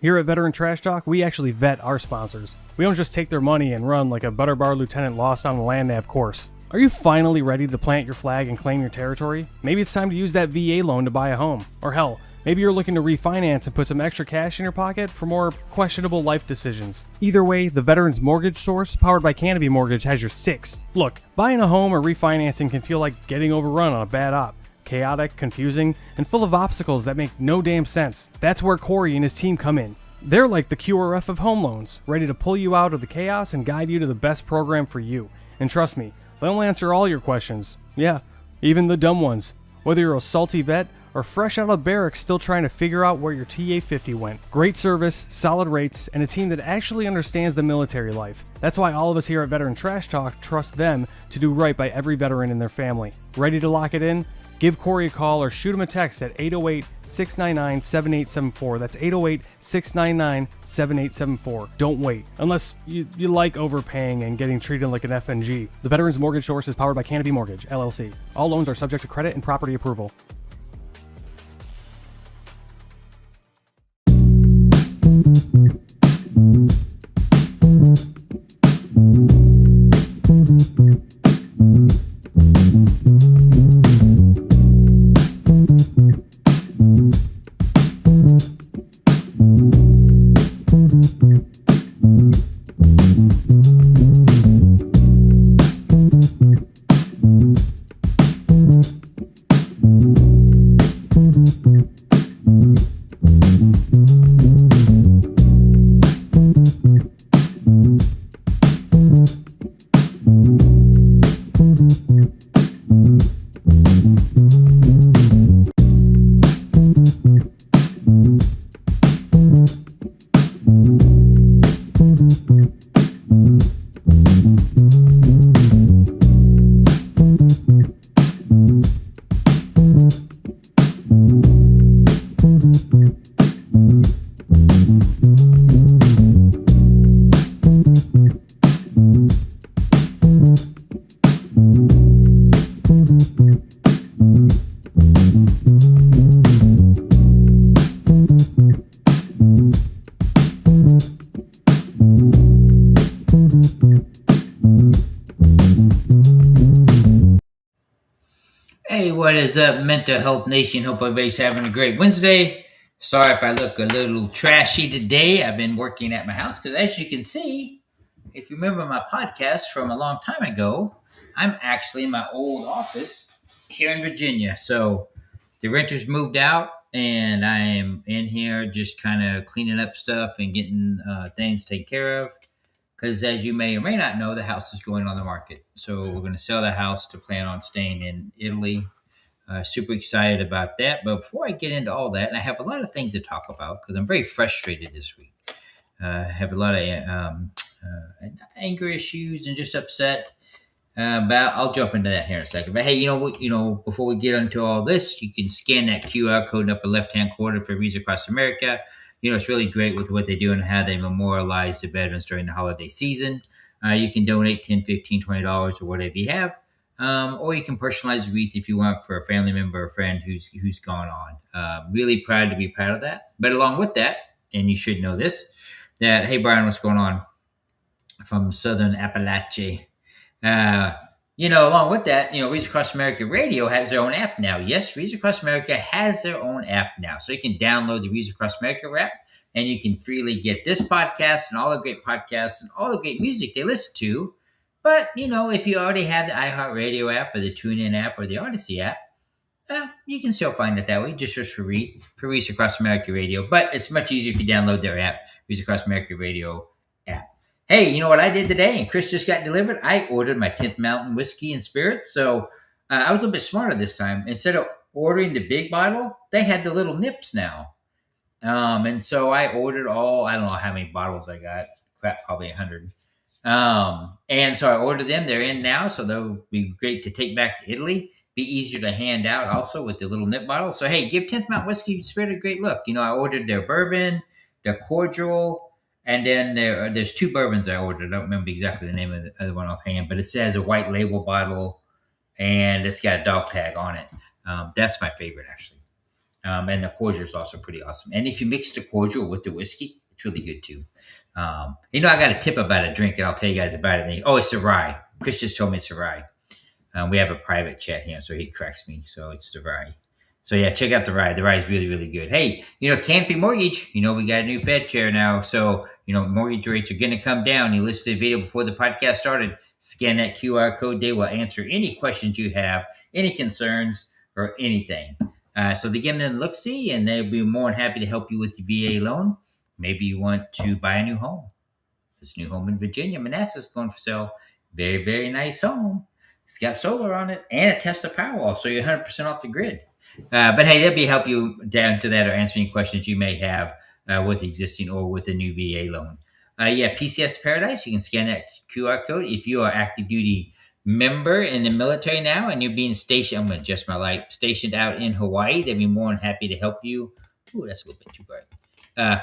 Here at Veteran Trash Talk, we actually vet our sponsors. We don't just take their money and run like a Butterbar lieutenant lost on a land nav course. Are you finally ready to plant your flag and claim your territory? Maybe it's time to use that VA loan to buy a home. Or hell, maybe you're looking to refinance and put some extra cash in your pocket for more questionable life decisions. Either way, the Veterans Mortgage Source, powered by Canopy Mortgage, has your six. Look, buying a home or refinancing can feel like getting overrun on a bad op. Chaotic, confusing, and full of obstacles that make no damn sense. That's where Corey and his team come in. They're like the QRF of home loans, ready to pull you out of the chaos and guide you to the best program for you. And trust me, they'll answer all your questions. Yeah, even the dumb ones. Whether you're a salty vet or fresh out of barracks still trying to figure out where your TA-50 went. Great service, solid rates, and a team that actually understands the military life. That's why all of us here at Veteran Trash Talk trust them to do right by every veteran and their family. Ready to lock it in? Give Corey a call or shoot him a text at 808-699-7874. That's 808-699-7874. Don't wait. Unless you like overpaying and getting treated like an FNG. The Veterans Mortgage Source is powered by Canopy Mortgage, LLC. All loans are subject to credit and property approval. Hey, what is up, Mental Health Nation? Hope everybody's having a great Wednesday. Sorry if I look a little trashy today. I've been working at my house because, as you can see, if you remember my podcast from a long time ago, I'm actually in my old office here in Virginia. So the renters moved out, and I am in here just kind of cleaning up stuff and getting things taken care of. Because as you may or may not know, the house is going on the market. So we're going to sell the house to plan on staying in Italy. Super excited about that. But before I get into all that, and I have a lot of things to talk about because I'm very frustrated this week. I have a lot of anger issues and just upset. But I'll jump into that here in a second. But hey, you know what? Before we get into all this, you can scan that QR code in the upper left-hand corner for Visa Across America. It's really great with what they do and how they memorialize the veterans during the holiday season. You can donate $10, $15, $20 or whatever you have. Or you can personalize a wreath if you want for a family member or friend who's gone on. Really proud to be proud of that. But along with that, and you should know this, that, hey, Brian, what's going on? From Southern Appalachia. Along with that, Reach Across America Radio has their own app now. Yes, Reach Across America has their own app now. So you can download the Reach Across America app and you can freely get this podcast and all the great podcasts and all the great music they listen to. But, if you already have the iHeartRadio app or the TuneIn app or the Odyssey app, you can still find it that way. Just search for Reach Across America Radio. But it's much easier if you download their app, Reach Across America Radio app. Hey, you know what I did today? And Chris just got delivered. I ordered my 10th Mountain Whiskey and Spirits. So I was a little bit smarter this time. Instead of ordering the big bottle, they had the little nips now. And so I ordered I don't know how many bottles I got. Crap, probably 100. And so I ordered them. They're in now. So they'll be great to take back to Italy. Be easier to hand out also with the little nip bottles. So, hey, give 10th Mountain Whiskey and Spirit a great look. I ordered their bourbon, their cordial, and then there's two bourbons I ordered. I don't remember exactly the name of the other one offhand, but it says a white label bottle, and it's got a dog tag on it. That's my favorite, actually. And the cordial is also pretty awesome. And if you mix the cordial with the whiskey, it's really good too. I got a tip about a drink, and I'll tell you guys about it. It's a rye. Chris just told me it's a rye. We have a private chat here, so he corrects me. So it's the rye. So yeah, check out the rye. The rye is really, really good. Hey, Canopy Mortgage, we got a new Fed chair now. So, mortgage rates are going to come down. You listened to the video before the podcast started. Scan that QR code. They will answer any questions you have, any concerns, or anything. So they give them a look-see, and they'll be more than happy to help you with your VA loan. Maybe you want to buy a new home. This new home in Virginia, Manassas, going for sale. Very, very nice home. It's got solar on it and a Tesla Powerwall, so you're 100% off the grid. But hey, they'll be help you down to that or answer any questions you may have with existing or with a new VA loan. PCS Paradise, you can scan that QR code. If you are active duty member in the military now and you're being stationed, I'm going to adjust my light, stationed out in Hawaii, they'd be more than happy to help you. Ooh, that's a little bit too bright.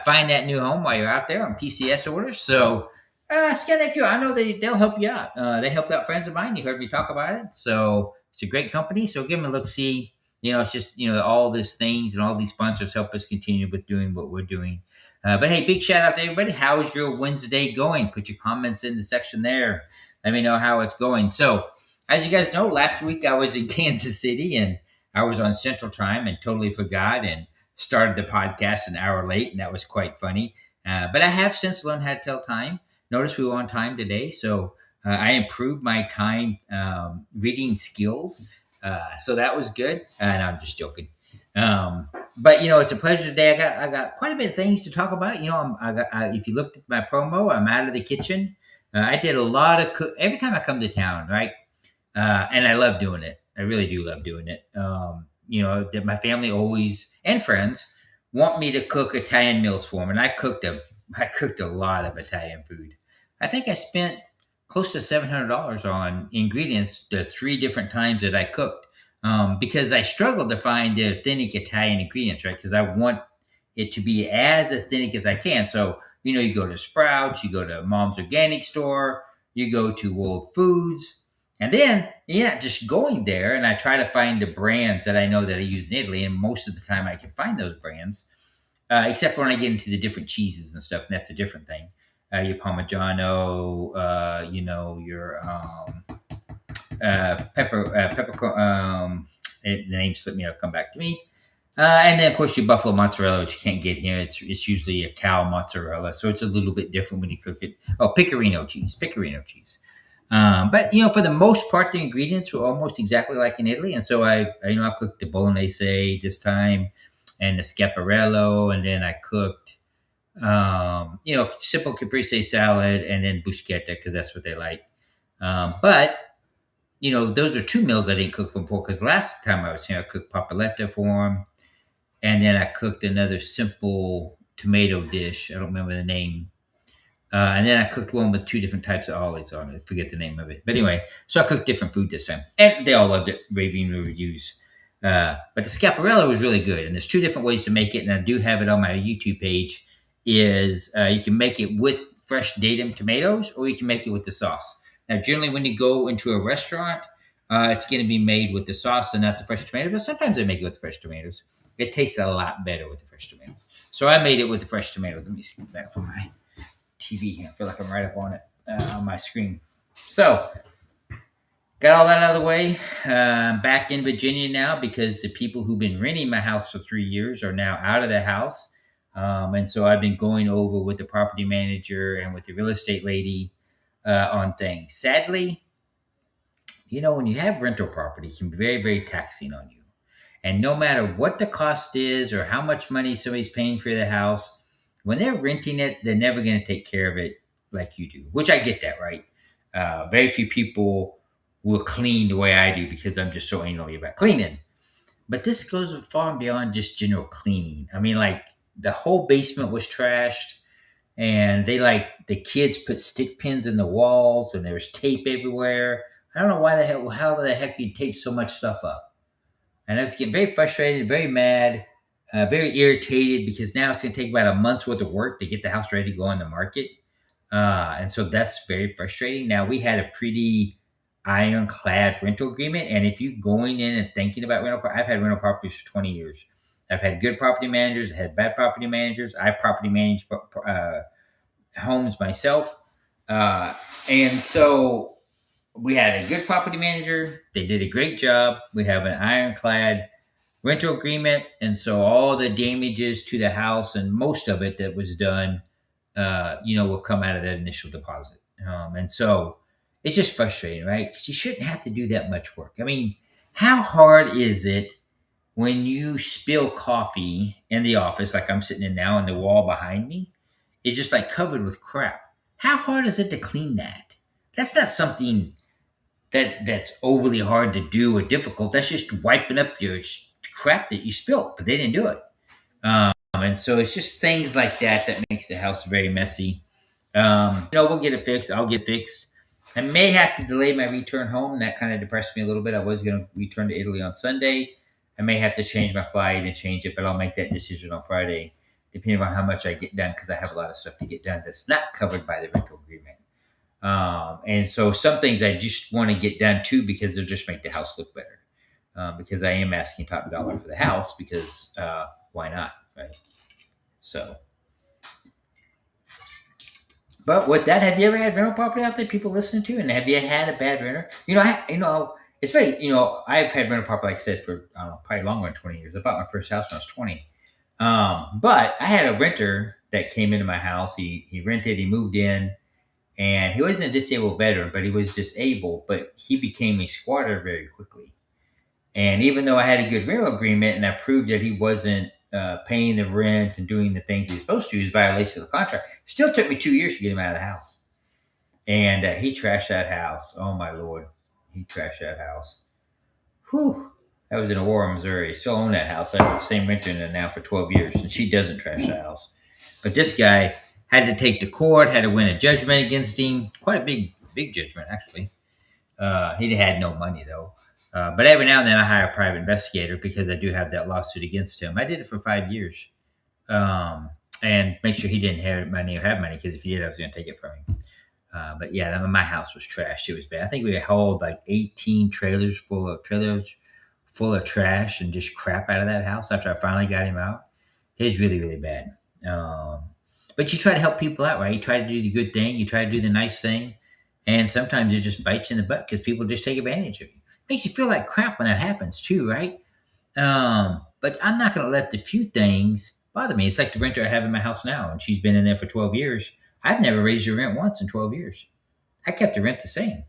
Find that new home while you're out there on PCS orders. So scan that QR. I know they'll help you out. They helped out friends of mine. You heard me talk about it. So it's a great company. So give them a look, see. It's just, all these things and all these sponsors help us continue with doing what we're doing. But hey, big shout out to everybody. How is your Wednesday going? Put your comments in the section there. Let me know how it's going. So as you guys know, last week I was in Kansas City and I was on Central Time and totally forgot and started the podcast an hour late. And that was quite funny. But I have since learned how to tell time. Notice we were on time today. So I improved my time reading skills. So that was good. No, I'm just joking. But it's a pleasure today. I got quite a bit of things to talk about. If you looked at my promo, I'm out of the kitchen. I did a lot of every time I come to town, right? And I love doing it. I really do love doing it. That my family always and friends want me to cook Italian meals for them, and I cooked a lot of Italian food. I think I spent close to $700 on ingredients the 3 different times that I cooked, because I struggled to find the authentic Italian ingredients, right? Because I want it to be as authentic as I can. So, you go to Sprouts, you go to Mom's Organic Store, you go to World Foods, and then, just going there, and I try to find the brands that I know that I use in Italy, and most of the time I can find those brands, except for when I get into the different cheeses and stuff, and that's a different thing. Your Parmigiano, your pepper. The name slipped me. It'll come back to me. And then, of course, your buffalo mozzarella, which you can't get here. It's usually a cow mozzarella, so it's a little bit different when you cook it. Oh, pecorino cheese. But for the most part, the ingredients were almost exactly like in Italy, and so I cooked the bolognese this time, and the scaparello, and then I cooked, simple caprese salad, and then bruschetta because that's what they like. But those are 2 meals I didn't cook for them before, because last time I was here, I cooked papaletta for them, and then I cooked another simple tomato dish. I don't remember the name. And then I cooked one with 2 different types of olives on it. I forget the name of it. But anyway, so I cooked different food this time. And they all loved it, raving reviews. But the scaparella was really good. And there's 2 different ways to make it. And I do have it on my YouTube page. You can make it with fresh datum tomatoes, or you can make it with the sauce. Now, generally, when you go into a restaurant, it's going to be made with the sauce and not the fresh tomatoes. But sometimes I make it with the fresh tomatoes. It tastes a lot better with the fresh tomatoes. So I made it with the fresh tomatoes. Let me scoot back from my TV here. I feel like I'm right up on it on my screen. So, got all that out of the way. I'm back in Virginia now because the people who've been renting my house for 3 years are now out of the house. And so I've been going over with the property manager and with the real estate lady on things. Sadly, when you have rental property, it can be very, very taxing on you. And no matter what the cost is or how much money somebody's paying for the house, when they're renting it, they're never going to take care of it like you do, which I get that, right? Very few people will clean the way I do because I'm just so anally about cleaning. But this goes far and beyond just general cleaning. I mean, like, the whole basement was trashed, and the kids put stick pins in the walls, and there's tape everywhere. I don't know how the heck you tape so much stuff up. And I was getting very frustrated, very mad, very irritated, because now it's going to take about a month's worth of work to get the house ready to go on the market. And so that's very frustrating. Now, we had a pretty ironclad rental agreement. And if you're going in and thinking about rental, I've had rental properties for 20 years. I've had good property managers, I had bad property managers. I property manage homes myself. Uh, and so we had a good property manager. They did a great job. We have an ironclad rental agreement. And so all the damages to the house and most of it that was done, will come out of that initial deposit. And so it's just frustrating, right? Because you shouldn't have to do that much work. I mean, how hard is it when you spill coffee in the office, like I'm sitting in now, and the wall behind me is just like covered with crap? How hard is it to clean that? That's not something that's overly hard to do or difficult. That's just wiping up your crap that you spilled, but they didn't do it. And so it's just things like that that makes the house very messy. We'll get it fixed. I'll get fixed. I may have to delay my return home. That kind of depressed me a little bit. I was going to return to Italy on Sunday. I may have to change my flight and change it, but I'll make that decision on Friday, depending on how much I get done, because I have a lot of stuff to get done that's not covered by the rental agreement. And so some things I just want to get done too, because they'll just make the house look better. Because I am asking top dollar for the house, because why not, right? So, but with that, have you ever had rental property out there people listening to, and have you had a bad renter? It's very, I've had rental property, like I said, for I don't know, probably longer than 20 years. I bought my first house when I was 20. But I had a renter that came into my house. He rented, he moved in, and he wasn't a disabled veteran, but he was disabled. But he became a squatter very quickly. And even though I had a good rental agreement and I proved that he wasn't paying the rent and doing the things he was supposed to, he was violation of the contract, it still took me 2 years to get him out of the house. And he trashed that house. Oh, my Lord. He trashed that house. Whew. That was in Aurora, Missouri. Still own that house. I have the same renter in it now for 12 years, and she doesn't trash the house. But this guy had to take to court, had to win a judgment against him. Quite a big judgment, actually. He had no money, though. But every now and then I hire a private investigator because I do have that lawsuit against him. I did it for 5 years, and make sure he didn't have money or have money, because if he did, I was going to take it from him. But yeah, my house was trashed. It was bad. I think we hauled like 18 trailers full of trash and just crap out of that house after I finally got him out. It was really, really bad. But you try to help people out, right? You try to do the good thing. You try to do the nice thing. And sometimes it just bites you in the butt because people just take advantage of you. Makes you feel like crap when that happens too, right? But I'm not going to let the few things bother me. It's like the renter I have in my house now, and she's been in there for 12 years. I've never raised her rent once in 12 years. I kept the rent the same.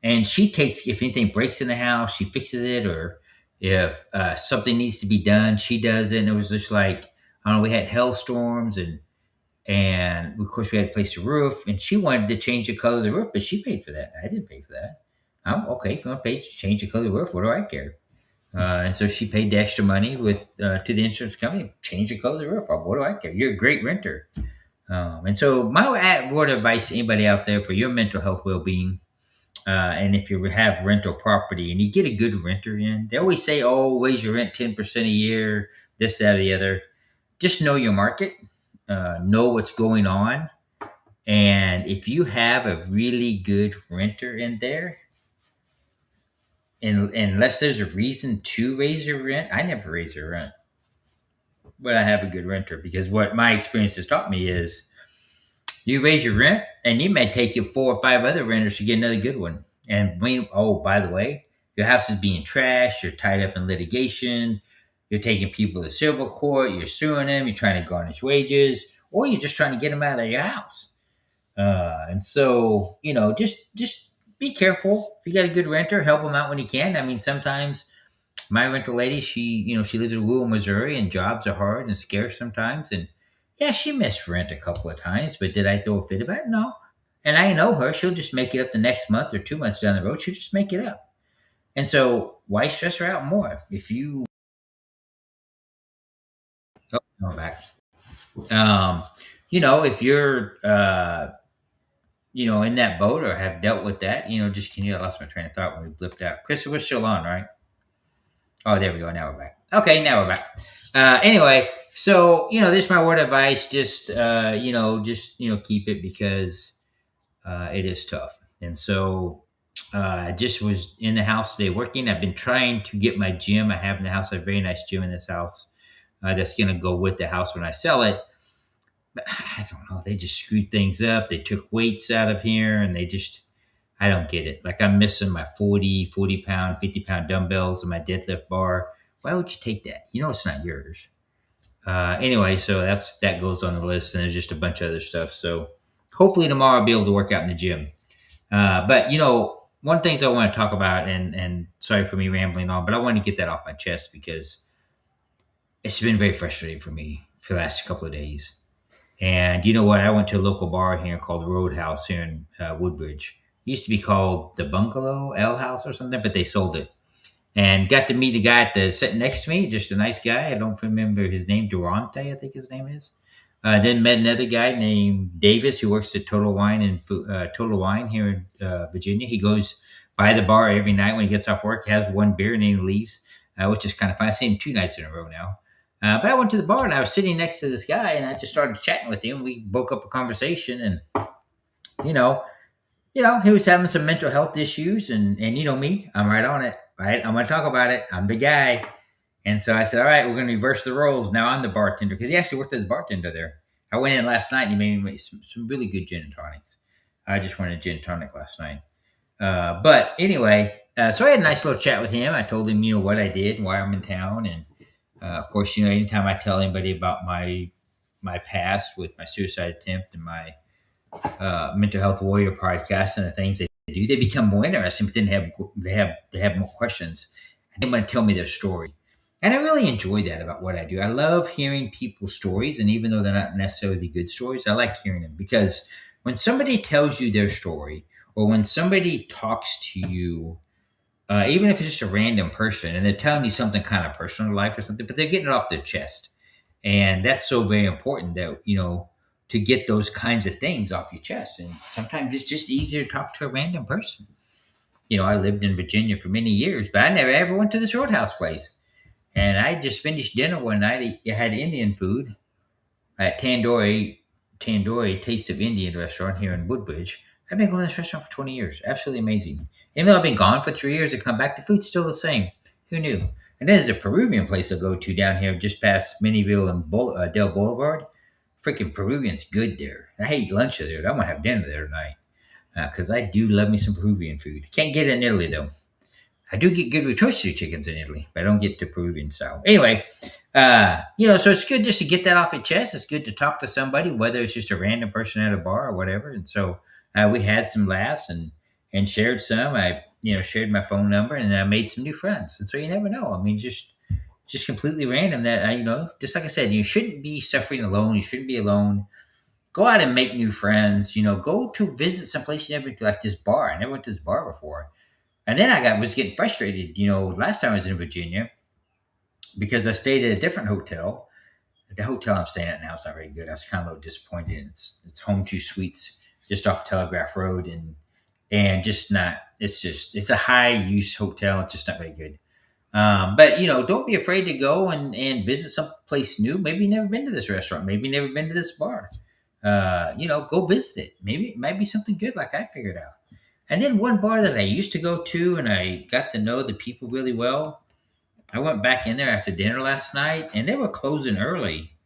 And she takes, if anything breaks in the house, she fixes it, or if something needs to be done, she does it. And it was just like, I don't know, we had hailstorms, and of course we had to place the roof, and she wanted to change the color of the roof, but she paid for that. I didn't pay for that. I'm okay. If you want to pay to change the color of the roof, what do I care? And so she paid the extra money to the insurance company, change the color of the roof. What do I care? You're a great renter. And so my word of advice to anybody out there for your mental health well-being, and if you have rental property and you get a good renter in, they always say, oh, raise your rent 10% a year, this, that, or the other. Just know your market, know what's going on. And if you have a really good renter in there, and unless there's a reason to raise your rent, I never raise your rent. But I have a good renter, because what my experience has taught me is you raise your rent and you may take you 4 or 5 other renters to get another good one. And by the way, your house is being trashed, you're tied up in litigation, you're taking people to civil court, you're suing them, you're trying to garnish wages, or you're just trying to get them out of your house. And so, just be careful. If you got a good renter, help them out when you can. I mean, sometimes my rental lady, she lives in rural Missouri, and jobs are hard and scarce sometimes. And yeah, she missed rent a couple of times, but did I throw a fit about it? No. And I know her. She'll just make it up the next month or 2 months down the road. She'll just make it up. And so why stress her out more? If you... Oh, no, I'm back. If you're, in that boat or have dealt with that, I lost my train of thought when we blipped out. Chris, we're still on, right? Oh, there we go. Now we're back. Okay, now we're back. Anyway, so, this is my word of advice. Just keep it, because it is tough. And so I just was in the house today working. I've been trying to get my gym I have in the house. I have a very nice gym in this house that's going to go with the house when I sell it. But I don't know. They just screwed things up. They took weights out of here and I don't get it. Like I'm missing my 40 pound, 50-pound dumbbells and my deadlift bar. Why would you take that? You know, it's not yours. Anyway, so that goes on the list, and there's just a bunch of other stuff. So hopefully tomorrow I'll be able to work out in the gym. But one things I want to talk about, and sorry for me rambling on, but I want to get that off my chest because it's been very frustrating for me for the last couple of days. And you know what? I went to a local bar here called Roadhouse here in Woodbridge. It used to be called the Bungalow Ale House or something, but they sold it. And got to meet the guy sitting next to me, just a nice guy. I don't remember his name, Durante, I think his name is. Then met another guy named Davis who works at Total Wine here in Virginia. He goes by the bar every night when he gets off work, has one beer, and then he leaves, which is kind of fun. I've seen him 2 nights in a row now. But I went to the bar and I was sitting next to this guy, and I just started chatting with him. We broke up a conversation, and you know, he was having some mental health issues, and you know me, I'm right on it, right? I'm going to talk about it. I'm the guy. And so I said, all right, we're going to reverse the roles. Now I'm the bartender because he actually worked as a bartender there. I went in last night and he made me some really good gin and tonics. I just wanted a gin and tonic last night. But anyway, so I had a nice little chat with him. I told him, what I did and why I'm in town. And of course, anytime I tell anybody about my past with my suicide attempt and my mental health warrior podcast and the things they do, they become more interesting, but then they have more questions. And they want to tell me their story. And I really enjoy that about what I do. I love hearing people's stories. And even though they're not necessarily good stories, I like hearing them because when somebody tells you their story or when somebody talks to you, even if it's just a random person and they're telling you something kind of personal in life or something, but they're getting it off their chest. And that's so very important that, to get those kinds of things off your chest. And sometimes it's just easier to talk to a random person. I lived in Virginia for many years, but I never ever went to this Roadhouse place. And I just finished dinner one night. I had Indian food at Tandoori Taste of Indian restaurant here in Woodbridge. I've been going to this restaurant for 20 years. Absolutely amazing. Even though I've been gone for 3 years and come back, the food's still the same. Who knew? And then there's a Peruvian place I go to down here just past Minnieville and Del Boulevard. Freaking Peruvian's good there. I hate lunch there. I want to have dinner there tonight because I do love me some Peruvian food. Can't get it in Italy, though. I do get good rotisserie chickens in Italy, but I don't get the Peruvian style. Anyway, so it's good just to get that off your chest. It's good to talk to somebody, whether it's just a random person at a bar or whatever. And so we had some laughs and shared some. I, shared my phone number and I made some new friends. And so you never know. I mean, just completely random that, just like I said, you shouldn't be suffering alone. You shouldn't be alone. Go out and make new friends. Go to visit someplace you never been to, like this bar. I never went to this bar before. And then I was getting frustrated, last time I was in Virginia because I stayed at a different hotel. The hotel I'm staying at now is not very good. I was kind of a little disappointed. It's Home 2 Suites just off Telegraph Road and just not, it's a high use hotel. It's just not very good. But don't be afraid to go and visit some place new. Maybe you've never been to this restaurant. Maybe you've never been to this bar. Go visit it. Maybe it might be something good like I figured out. And then one bar that I used to go to and I got to know the people really well. I went back in there after dinner last night and they were closing early.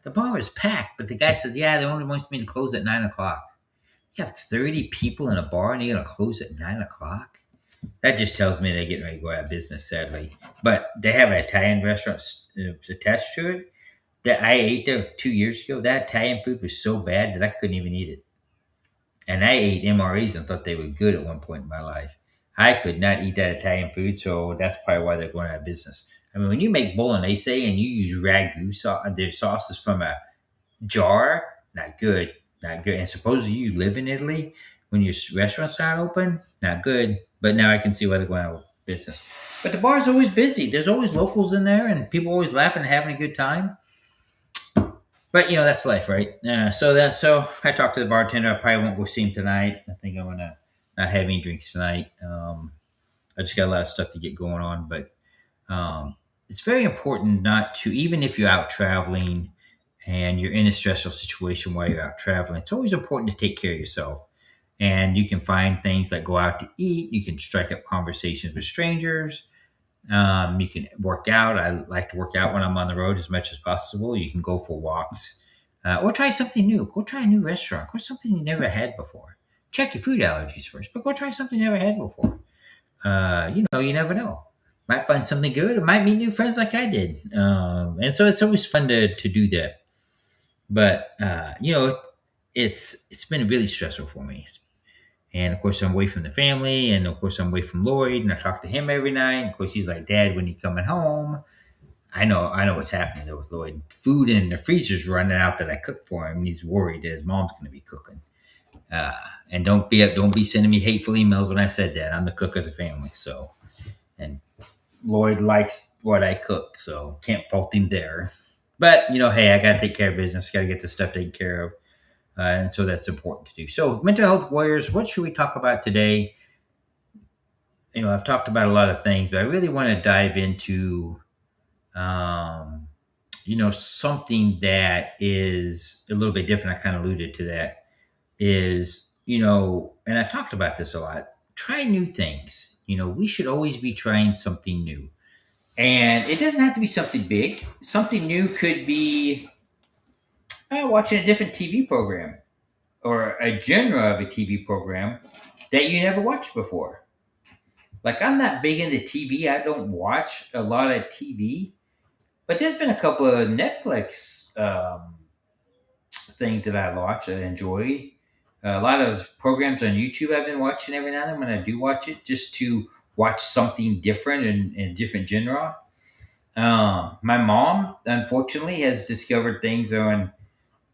The bar was packed, but the guy says, yeah, they only wants me to close at 9:00. You have 30 people in a bar and you're going to close at 9:00? That just tells me they're getting ready to go out of business, sadly. But they have an Italian restaurant attached to it that I ate there 2 years ago. That Italian food was so bad that I couldn't even eat it. And I ate MREs and thought they were good at one point in my life. I could not eat that Italian food, so that's probably why they're going out of business. I mean, when you make bolognese and you use ragu sauce, their sauce is from a jar, not good, not good. And supposedly you live in Italy when your restaurant's not open, not good. But now I can see why they're going out of business. But the bar is always busy. There's always locals in there, and people always laughing and having a good time. But that's life, right? So I talked to the bartender. I probably won't go see him tonight. I think I'm gonna not have any drinks tonight. I just got a lot of stuff to get going on, but it's very important not to, even if you're out traveling and you're in a stressful situation while you're out traveling, it's always important to take care of yourself. And you can find things like go out to eat. You can strike up conversations with strangers. You can work out. I like to work out when I'm on the road as much as possible. You can go for walks, or try something new. Go try a new restaurant. Go something you never had before. Check your food allergies first, but go try something you never had before. You never know. Might find something good, or might meet new friends like I did. And so it's always fun to do that. But it's been really stressful for me. And of course, I'm away from the family, and of course, I'm away from Lloyd, and I talk to him every night. Of course, he's like, "Dad, when you coming home?" I know what's happening there with Lloyd. Food in the freezer's running out that I cooked for him. And he's worried that his mom's going to be cooking. Uh, and don't be sending me hateful emails when I said that. I'm the cook of the family, so and Lloyd likes what I cook, so can't fault him there. But hey, I got to take care of business. Got to get this stuff taken care of. And so that's important to do. So, mental health warriors, what should we talk about today? I've talked about a lot of things, but I really want to dive into, something that is a little bit different. I kind of alluded to that is, and I talked about this a lot. Try new things. We should always be trying something new. And it doesn't have to be something big. Something new could be watching a different TV program or a genre of a TV program that you never watched before. Like, I'm not big into TV. I don't watch a lot of TV, but there's been a couple of Netflix things that I watched that I enjoy. A lot of programs on YouTube I've been watching every now and then when I do watch it, just to watch something different in a different genre. My mom, unfortunately, has discovered things on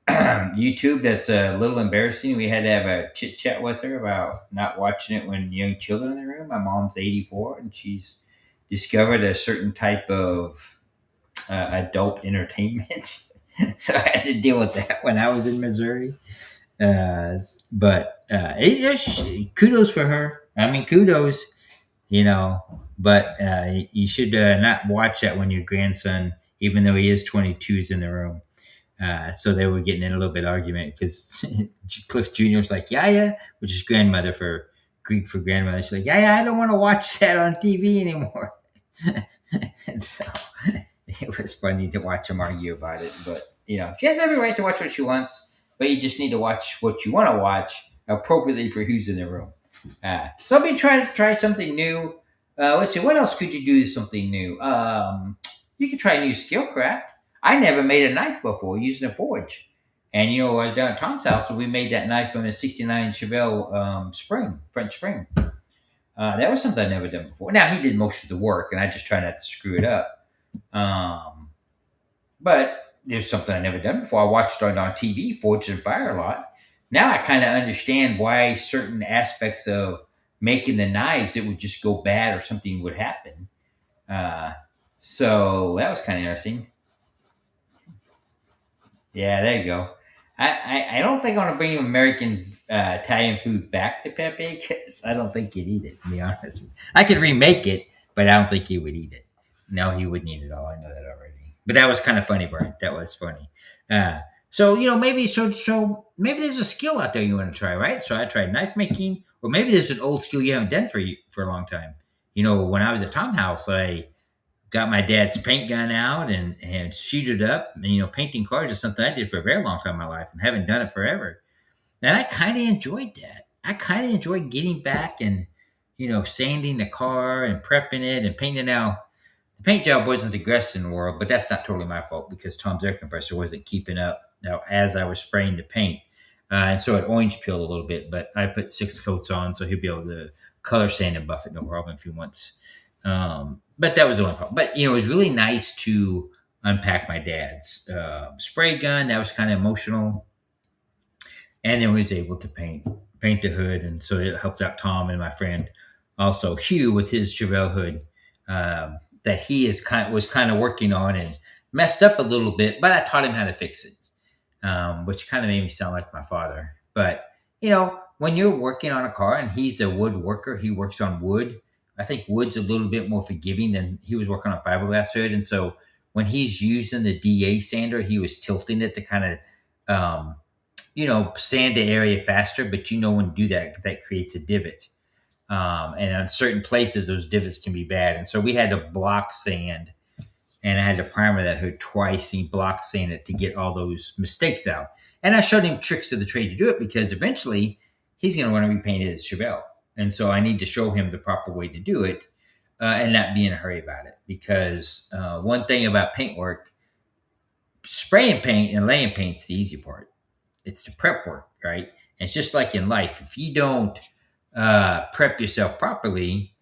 YouTube that's a little embarrassing. We had to have a chit chat with her about not watching it when young children in the room. My mom's 84, and she's discovered a certain type of adult entertainment. So I had to deal with that when I was in Missouri. Kudos for her. I mean, kudos, but you should not watch that when your grandson, even though he is 22, is in the room. So they were getting in a little bit of argument because Cliff Jr. was like, Yaya, which is grandmother for Greek for grandmother. She's like, Yaya, I don't want to watch that on TV anymore. And so it was funny to watch them argue about it. But, she has every right to watch what she wants, but you just need to watch what you want to watch appropriately for who's in the room. So I've been trying to try something new. Let's see, what else could you do something new? You could try a new skill craft. I never made a knife before using a forge. And, I was down at Tom's house, and we made that knife from a 69 Chevelle French spring. That was something I'd never done before. Now, he did most of the work, and I just try not to screw it up. But there's something I've never done before. I watched it on TV, Forged in Fire, a lot. Now I kind of understand why certain aspects of making the knives, it would just go bad or something would happen. So that was kind of interesting. Yeah, there you go. I don't think I want to bring American Italian food back to Pepe because I don't think he'd eat it, to be honest. I could remake it, but I don't think he would eat it. No, he wouldn't eat it all. I know that already. But that was kind of funny, Brian. That was funny. So maybe there's a skill out there you want to try, right? So I tried knife making, or maybe there's an old skill you haven't done for a long time. When I was at Tom's house, I got my dad's paint gun out and sheeted up. And, painting cars is something I did for a very long time in my life and haven't done it forever. And I kind of enjoyed that. I kind of enjoyed getting back and, sanding the car and prepping it and painting it out. The paint job wasn't the best in the world, but that's not totally my fault because Tom's air compressor wasn't keeping up as I was spraying the paint. And so it orange peeled a little bit, but I put 6 coats on so he'll be able to color sand and buff it no problem if he wants. But that was the only problem. But, it was really nice to unpack my dad's spray gun. That was kind of emotional. And then we was able to paint the hood. And so it helped out Tom and my friend, also Hugh, with his Chevelle hood that he was kind of working on and messed up a little bit. But I taught him how to fix it, which kind of made me sound like my father. But, when you're working on a car and he's a woodworker, he works on wood. I think wood's a little bit more forgiving than he was working on fiberglass hood. And so when he's using the DA sander, he was tilting it to kind of sand the area faster, but when to do that, that creates a divot. And on certain places, those divots can be bad. And so we had to block sand, and I had to primer that hood twice and block sand it to get all those mistakes out. And I showed him tricks of the trade to do it, because eventually he's going to want to repaint his Chevelle. And so I need to show him the proper way to do it, and not be in a hurry about it. Because one thing about paint work, spraying paint and laying paint's the easy part. It's the prep work, right? And it's just like in life. If you don't prep yourself properly,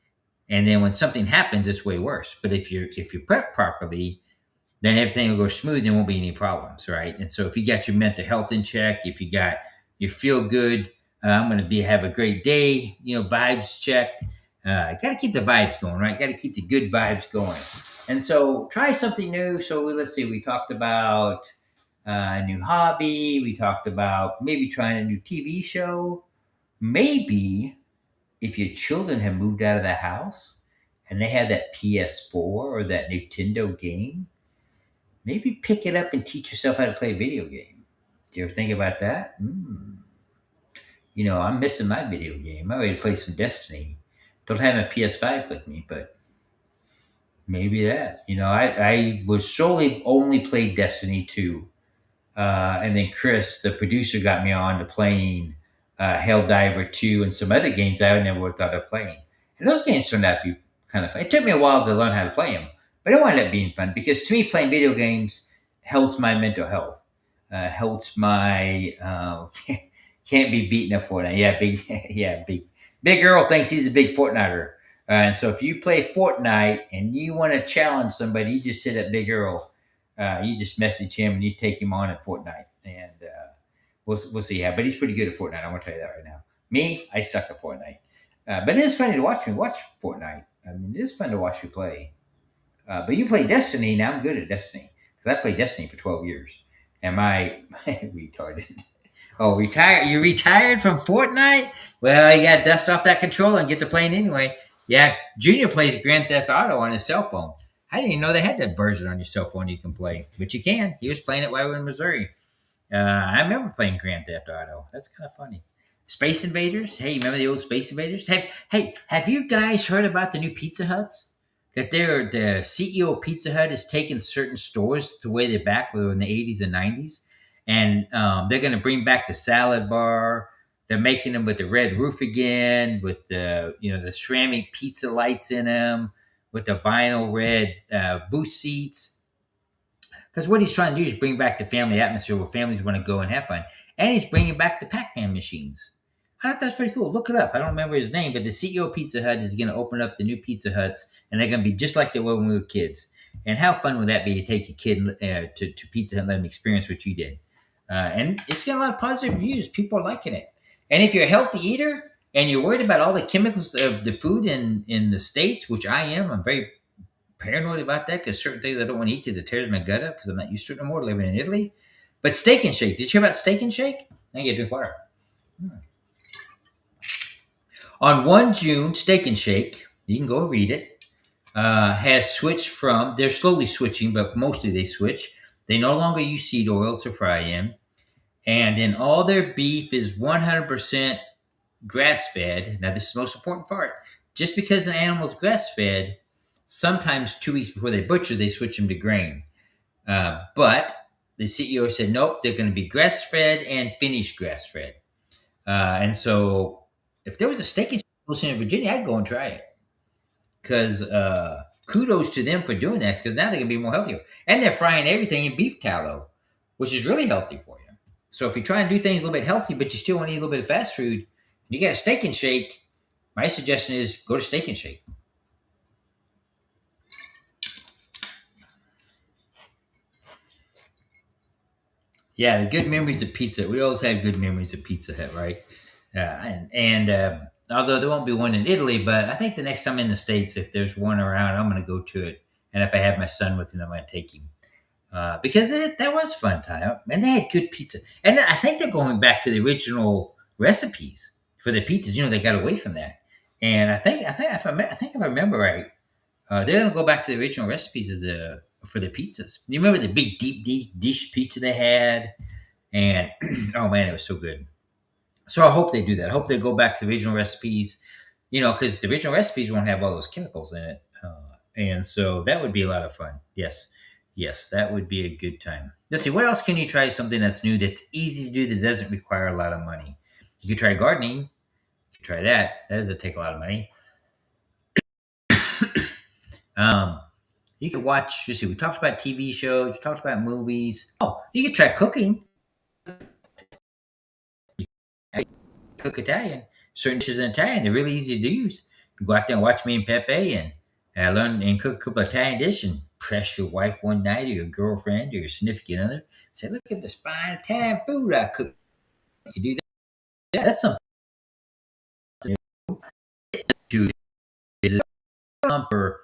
and then when something happens, it's way worse. But if you prep properly, then everything will go smooth and won't be any problems, right? And so if you got your mental health in check, if you got you feel good, I'm going to have a great day, vibes checked. Got to keep the vibes going, right? Got to keep the good vibes going. And so try something new. So let's see, we talked about a new hobby. We talked about maybe trying a new TV show. Maybe if your children have moved out of the house and they have that PS4 or that Nintendo game, maybe pick it up and teach yourself how to play a video game. Do you ever think about that? I'm missing my video game. I'm ready to play some Destiny. Don't have my PS5 with me, but maybe that. I was solely only played Destiny 2. And then Chris, the producer, got me on to playing Helldiver 2 and some other games that I never would have thought of playing. And those games turned out to be kind of fun. It took me a while to learn how to play them, but it wound up being fun, because to me, playing video games helps my mental health, helps my can't be beaten up Fortnite. Yeah, big Earl thinks he's a big Fortniter. And so if you play Fortnite and you want to challenge somebody, you just hit up Big Earl. You just message him and you take him on at Fortnite, and we'll see how. But he's pretty good at Fortnite. I'm gonna tell you that right now. Me, I suck at Fortnite, but it is funny to watch me watch Fortnite. I mean, it is fun to watch you play. But you play Destiny. Now I'm good at Destiny, because I played Destiny for 12 years. Am I retarded? Oh, retired? You retired from Fortnite? Well, you got to dust off that controller and get to playing anyway. Yeah, Junior plays Grand Theft Auto on his cell phone. I didn't even know they had that version on your cell phone you can play, but you can. He was playing it while we were in Missouri. I remember playing Grand Theft Auto. That's kind of funny. Space Invaders. Hey, remember the old Space Invaders? Have you guys heard about the new Pizza Huts? That the CEO of Pizza Hut is taking certain stores the way they're back in the 80s and 90s. And they're going to bring back the salad bar. They're making them with the red roof again, with the ceramic pizza lights in them, with the vinyl red booth seats. Because what he's trying to do is bring back the family atmosphere where families want to go and have fun. And he's bringing back the Pac-Man machines. I thought that's pretty cool. Look it up. I don't remember his name, but the CEO of Pizza Hut is going to open up the new Pizza Huts, and they're going to be just like they were when we were kids. And how fun would that be to take a kid to Pizza Hut and let them experience what you did? And it's got a lot of positive reviews. People are liking it. And if you're a healthy eater and you're worried about all the chemicals of the food in the States, which I am, I'm very paranoid about that, because certain things I don't want to eat because it tears my gut up, because I'm not used to it no more living in Italy. But Steak and Shake. Did you hear about Steak and Shake? Now you got to drink water. On 1 June, Steak and Shake, you can go read it, has switched from, they're slowly switching, but mostly they switch. They no longer use seed oils to fry in. And then all their beef is 100% grass-fed. Now, this is the most important part. Just because an animal is grass-fed, sometimes 2 weeks before they butcher, they switch them to grain. But the CEO said, nope, they're going to be grass-fed and finished grass-fed. And so if there was a steak and shake in Virginia, I'd go and try it. Because kudos to them for doing that, because now they're going to be more healthier. And they're frying everything in beef tallow, which is really healthy for you. So if you try and do things a little bit healthy, but you still want to eat a little bit of fast food, you got a Steak and Shake, my suggestion is go to Steak and Shake. Yeah, the good memories of pizza. We always have good memories of Pizza Hut, right? And although there won't be one in Italy, but I think the next time in the States, if there's one around, I'm going to go to it. And if I have my son with me, I'm going to take him. Because that was fun time. And they had good pizza. And I think they're going back to the original recipes for the pizzas. They got away from that. And I think if I remember right, they're going to go back to the original recipes for the pizzas. You remember the big deep dish pizza they had? And oh man, it was so good. So I hope they do that. I hope they go back to the original recipes, because the original recipes won't have all those chemicals in it. And so that would be a lot of fun. Yes. Yes, that would be a good time. Let's see, what else can you try something that's new, that's easy to do, that doesn't require a lot of money? You could try gardening. You could try that. That doesn't take a lot of money. Um, you could watch, you see, we talked about TV shows, we talked about movies. Oh, you could try cooking. Cook Italian. Certain dishes in Italian, they're really easy to use. You go out there and watch me and Pepe and learn and cook a couple of Italian dishes and press your wife one night, or your girlfriend, or your significant other. Say, look at this fine Italian food I cook. You do that. Yeah, that's something to do. Or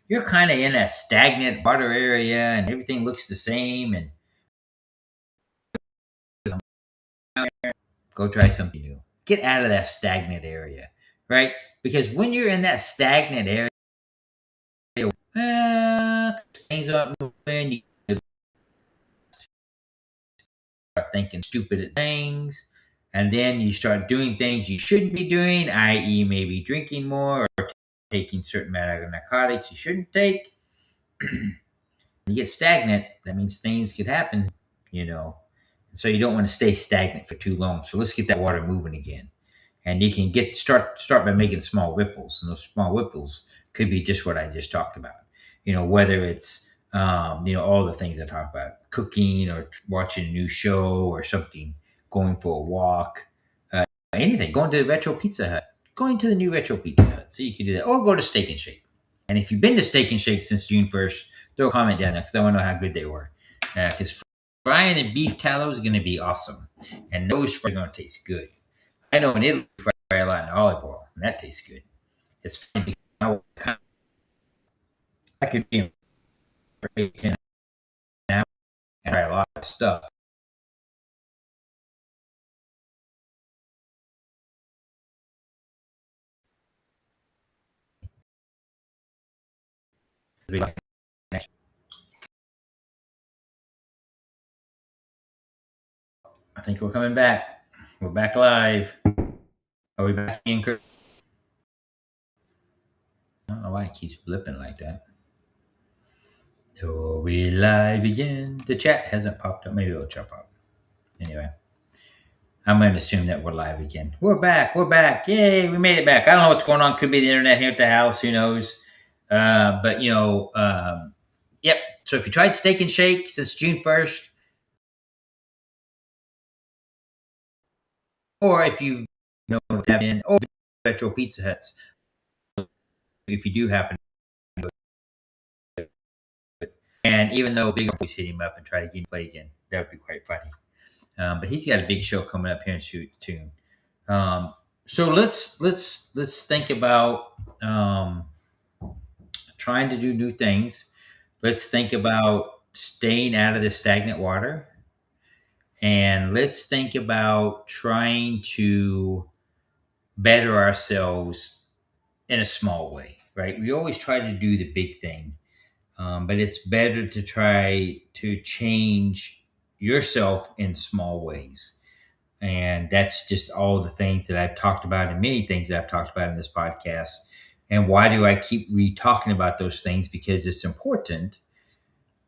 you're kind of in that stagnant water area and everything looks the same, and go try something new. Get out of that stagnant area, right? Because when you're in that stagnant area, things aren't moving. You start thinking stupid things, and then you start doing things you shouldn't be doing, i.e., maybe drinking more or taking certain amount of narcotics you shouldn't take. You get stagnant, that means things could happen, you know. So you don't want to stay stagnant for too long. So let's get that water moving again. And you can start by making small ripples, and those small ripples could be just what I just talked about. Whether it's all the things I talked about, cooking or watching a new show or something, going for a walk, anything, going to the retro Pizza Hut, going to the new retro Pizza Hut. So you can do that, or go to Steak and Shake. And if you've been to Steak and Shake since June 1st, throw a comment down there because I want to know how good they were. Because frying and beef tallow is going to be awesome, and those fries are going to taste good. I know in Italy, we fry a lot in olive oil, and that tastes good. It's funny because I could be in now and fry a lot of stuff. I think we're coming back. We're back live. Are we back in? I don't know why it keeps blipping like that. Are we live again? The chat hasn't popped up. Maybe it'll jump up. Anyway, I'm going to assume that we're live again. We're back. We're back. Yay, we made it back. I don't know what's going on. Could be the internet here at the house. Who knows? But, yep. So if you tried Steak and Shake since June 1st, or if you have been over retro Pizza Huts, if you do happen to, and even though Big always hit him up and try to get him to play again, that would be quite funny. But he's got a big show coming up here in soon. So let's think about trying to do new things. Let's think about staying out of the stagnant water, and let's think about trying to better ourselves in a small way. Right? We always try to do the big thing, but it's better to try to change yourself in small ways. And that's just all the things that I've talked about, and many things that I've talked about in this podcast. And why do I keep talking about those things? Because it's important.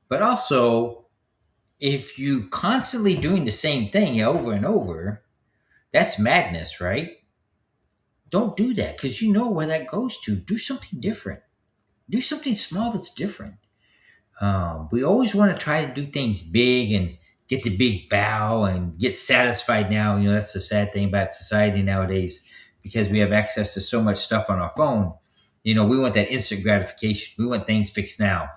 But also, if you constantly doing the same thing over and over, that's madness, right? Don't do that, because you know where that goes to. Do something different. Do something small that's different. We always want to try to do things big and get the big bow and get satisfied now. That's the sad thing about society nowadays, because we have access to so much stuff on our phone. We want that instant gratification. We want things fixed now.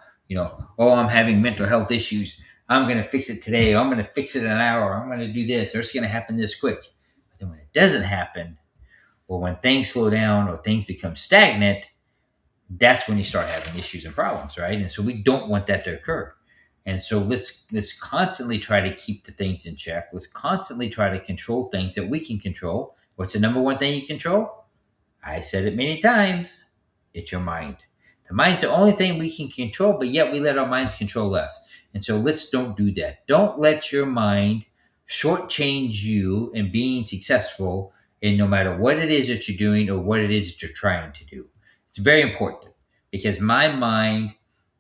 Oh, I'm having mental health issues. I'm going to fix it today. Or I'm going to fix it in an hour. Or I'm going to do this. Or it's going to happen this quick. But then when it doesn't happen, or when things slow down or things become stagnant, that's when you start having issues and problems, right? And so we don't want that to occur. And so let's constantly try to keep the things in check. Let's constantly try to control things that we can control. What's the number one thing you control? I said it many times. It's your mind. The mind's the only thing we can control, but yet we let our minds control us. And so don't do that. Don't let your mind shortchange you in being successful in no matter what it is that you're doing or what it is that you're trying to do. It's very important because my mind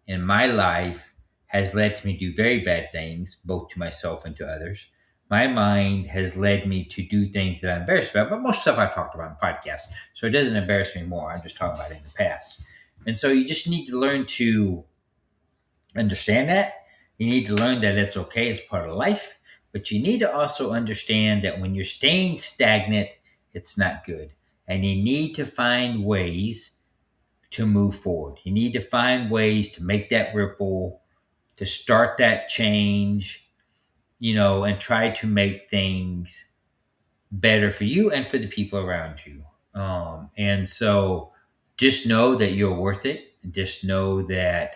and my life has led to me do very bad things, both to myself and to others. My mind has led me to do things that I'm embarrassed about, but most stuff I've talked about in podcasts, so it doesn't embarrass me more. I'm just talking about it in the past. And so you just need to learn to understand that. You need to learn that it's okay, it's part of life. But you need to also understand that when you're staying stagnant, it's not good. And you need to find ways to move forward. You need to find ways to make that ripple, to start that change, and try to make things better for you and for the people around you. And so just know that you're worth it. Just know that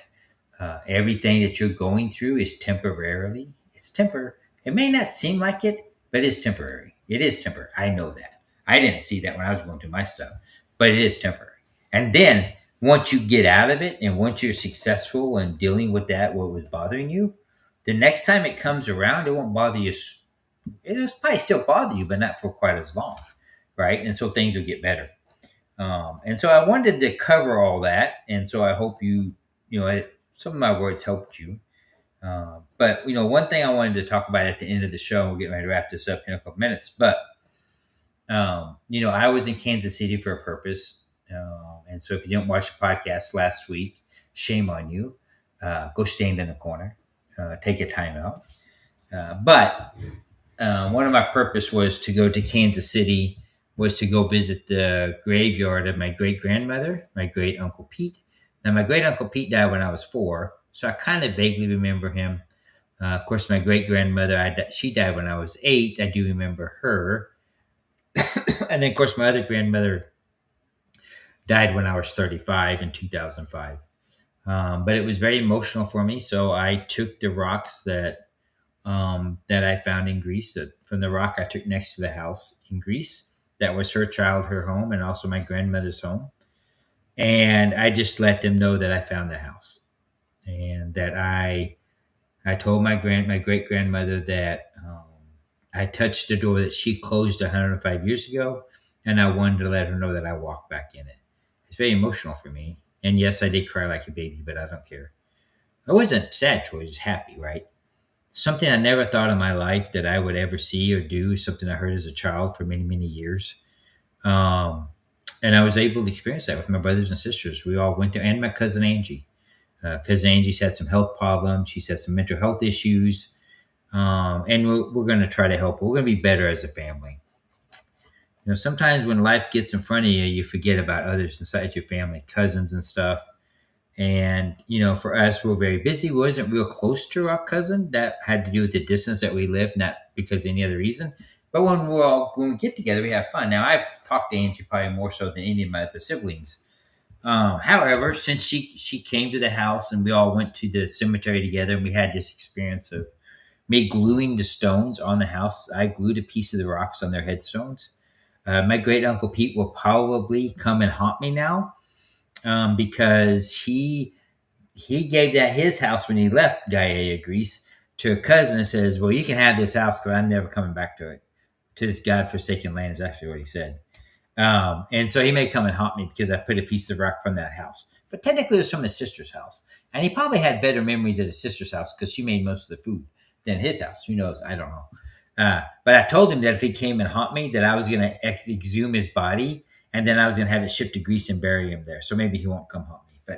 everything that you're going through is temporarily. It's temporary. It may not seem like it, but it's temporary. It is temporary. I know that. I didn't see that when I was going through my stuff, but it is temporary. And then once you get out of it and once you're successful in dealing with that, what was bothering you, the next time it comes around, it won't bother you. It'll probably still bother you, but not for quite as long, right? And so things will get better. And so I wanted to cover all that, and so I hope some of my words helped you. But one thing I wanted to talk about at the end of the show, and we'll get ready to wrap this up in a couple minutes. But I was in Kansas City for a purpose, and so if you didn't watch the podcast last week, shame on you. Go stand in the corner, take a time out. But one of my purpose was to go to Kansas City, was to go visit the graveyard of my great grandmother, my great uncle Pete. Now, my great uncle Pete died when I was 4, so I kind of vaguely remember him. Of course, my great grandmother, she died when I was 8. I do remember her. And then, of course, my other grandmother died when I was 35 in 2005. But it was very emotional for me, so I took the rocks that I found in Greece. From the rock I took next to the house in Greece, that was her home, and also my grandmother's home. And I just let them know that I found the house, and that I told my great grandmother that I touched the door that she closed 105 years ago, and I wanted to let her know that I walked back in it. It's very emotional for me, and yes, I did cry like a baby, but I don't care. I wasn't sad, Troy. I was happy, right? Something I never thought in my life that I would ever see or do, something I heard as a child for many, many years. And I was able to experience that with my brothers and sisters. We all went there, and my cousin Angie. Cousin Angie's had some health problems. She's had some mental health issues. And we're going to try to help her. We're going to be better as a family. Sometimes when life gets in front of you, you forget about others inside your family, cousins and stuff. And, for us, we're very busy. We wasn't real close to our cousin. That had to do with the distance that we lived, not because of any other reason. But when we get together, we have fun. Now, I've talked to Angie probably more so than any of my other siblings. However, since she came to the house and we all went to the cemetery together, and we had this experience of me gluing the stones on the house. I glued a piece of the rocks on their headstones. My great uncle Pete will probably come and haunt me now. Because he gave his house when he left Gaia, Greece, to a cousin and says, well, you can have this house because I'm never coming back to it. To this godforsaken land is actually what he said. And so he may come and haunt me because I put a piece of rock from that house. But technically it was from his sister's house. And he probably had better memories at his sister's house because she made most of the food than his house. Who knows? I don't know. But I told him that if he came and haunt me, that I was going to exhume his body, and then I was going to have it shipped to Greece and bury him there. So maybe he won't come haunt me.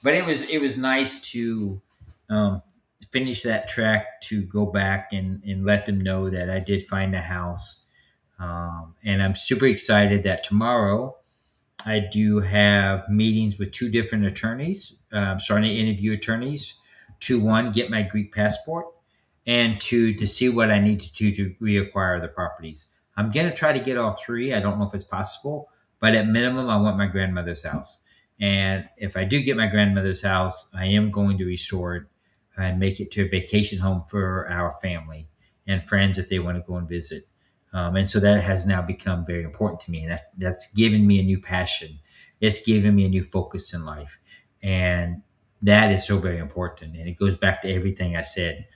But it was nice to finish that track, to go back and let them know that I did find the house. And I'm super excited that tomorrow I do have meetings with 2 different attorneys. I'm starting to interview attorneys to, 1, get my Greek passport, and 2, to see what I need to do to reacquire the properties. I'm going to try to get all 3. I don't know if it's possible, but at minimum, I want my grandmother's house. And if I do get my grandmother's house, I am going to restore it and make it to a vacation home for our family and friends that they want to go and visit. And so that has now become very important to me. And that's given me a new passion. It's given me a new focus in life. And that is so very important. And it goes back to everything I said.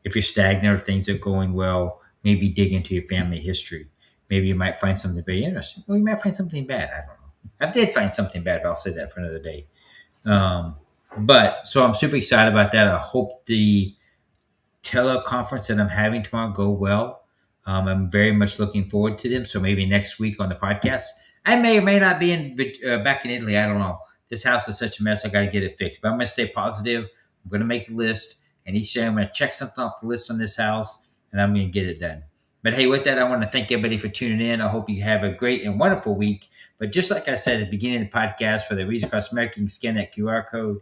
If you're stagnant or things are going well, maybe dig into your family history. Maybe you might find something very interesting, or you might find something bad. I don't know. I did find something bad, but I'll say that for another day. Um, but so I'm super excited about that. I hope the teleconference that I'm having tomorrow go well. I'm very much looking forward to them. So maybe next week on the podcast, I may or may not be back in Italy. I don't know. This house is such a mess. I got to get it fixed. But I'm going to stay positive. I'm going to make a list, and each day I'm going to check something off the list on this house, and I'm going to get it done. But hey, with that, I want to thank everybody for tuning in. I hope you have a great and wonderful week. But just like I said at the beginning of the podcast, for the Reason Across America, you can scan that QR code,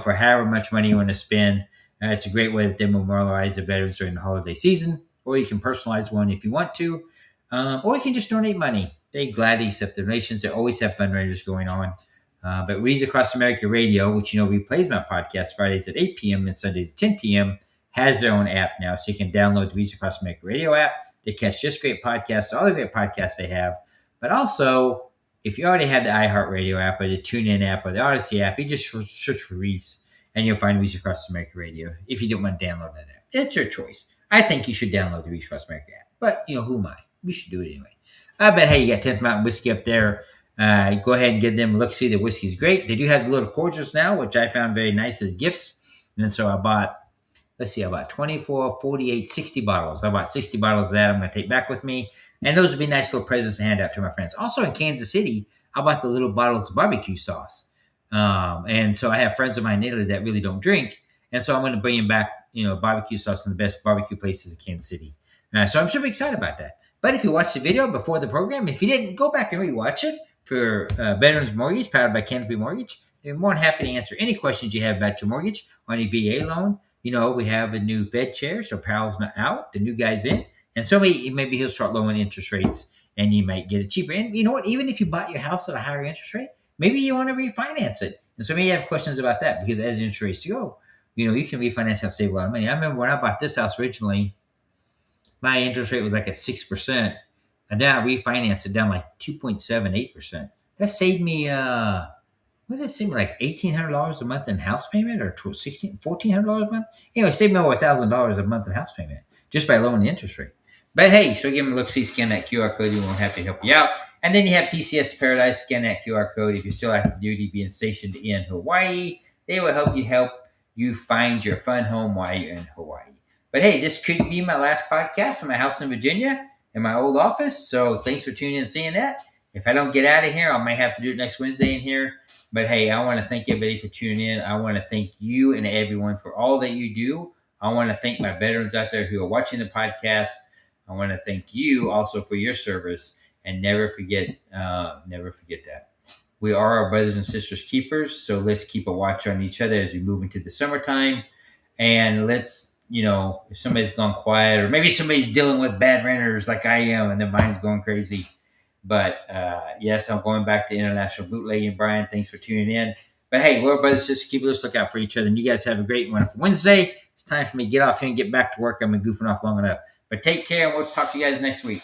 for however much money you want to spend. It's a great way that they memorialize the veterans during the holiday season, or you can personalize one if you want to, or you can just donate money. They gladly accept donations. They always have fundraisers going on. But Reads Across America Radio, which replays my podcast Fridays at 8 p.m. and Sundays at 10 p.m., has their own app now. So you can download the Reads Across America Radio app to catch just great podcasts, all the great podcasts they have. But also, if you already have the iHeartRadio app or the TuneIn app or the Odyssey app, you just search for Reads and you'll find Reach Across America Radio if you don't want to download that app. It's your choice. I think you should download the Reach Across America app. But, who am I? We should do it anyway. But, hey, you got 10th Mountain Whiskey up there. Go ahead and give them a look-see. The whiskey's great. They do have the little cordials now, which I found very nice as gifts. And so I bought 24, 48, 60 bottles. I bought 60 bottles of that I'm going to take back with me. And those would be nice little presents to hand out to my friends. Also in Kansas City, I bought the little bottles of barbecue sauce. And so I have friends of mine in Italy that really don't drink. And so I'm going to bring them back, barbecue sauce from the best barbecue places in Kansas City. So I'm super excited about that. But if you watched the video before the program, if you didn't, go back and rewatch it for Veterans Mortgage, powered by Canopy Mortgage. They're more than happy to answer any questions you have about your mortgage or any VA loan. We have a new Fed chair, so Powell's not out, the new guy's in. And so maybe he'll start lowering interest rates and you might get it cheaper. And you know what? Even if you bought your house at a higher interest rate, maybe you want to refinance it. And so maybe you have questions about that because as interest rates go, you can refinance and save a lot of money. I remember when I bought this house originally, my interest rate was like at 6%. And then I refinanced it down like 2.78%. That saved me, what did it save me, like $1,800 a month in house payment or $1,400 a month? It saved me over $1,000 a month in house payment just by lowering the interest rate. But hey, so give them a look-see, scan that QR code. We won't have to help you out. And then you have PCS Paradise, scan that QR code. If you're still active duty, being stationed in Hawaii, they will help you find your fun home while you're in Hawaii. But hey, this could be my last podcast from my house in Virginia in my old office. So thanks for tuning in and seeing that. If I don't get out of here, I might have to do it next Wednesday in here. But hey, I want to thank everybody for tuning in. I want to thank you and everyone for all that you do. I want to thank my veterans out there who are watching the podcast. I want to thank you also for your service. And never forget that. We are our brothers and sisters keepers. So let's keep a watch on each other as we move into the summertime. And let's, if somebody's gone quiet or maybe somebody's dealing with bad renters like I am and their mind's going crazy. But yes, I'm going back to international bootlegging. Brian, thanks for tuning in. But hey, we're brothers and sisters keepers. Let's look out for each other. And you guys have a great, wonderful Wednesday. It's time for me to get off here and get back to work. I've been goofing off long enough. But take care, and we'll talk to you guys next week.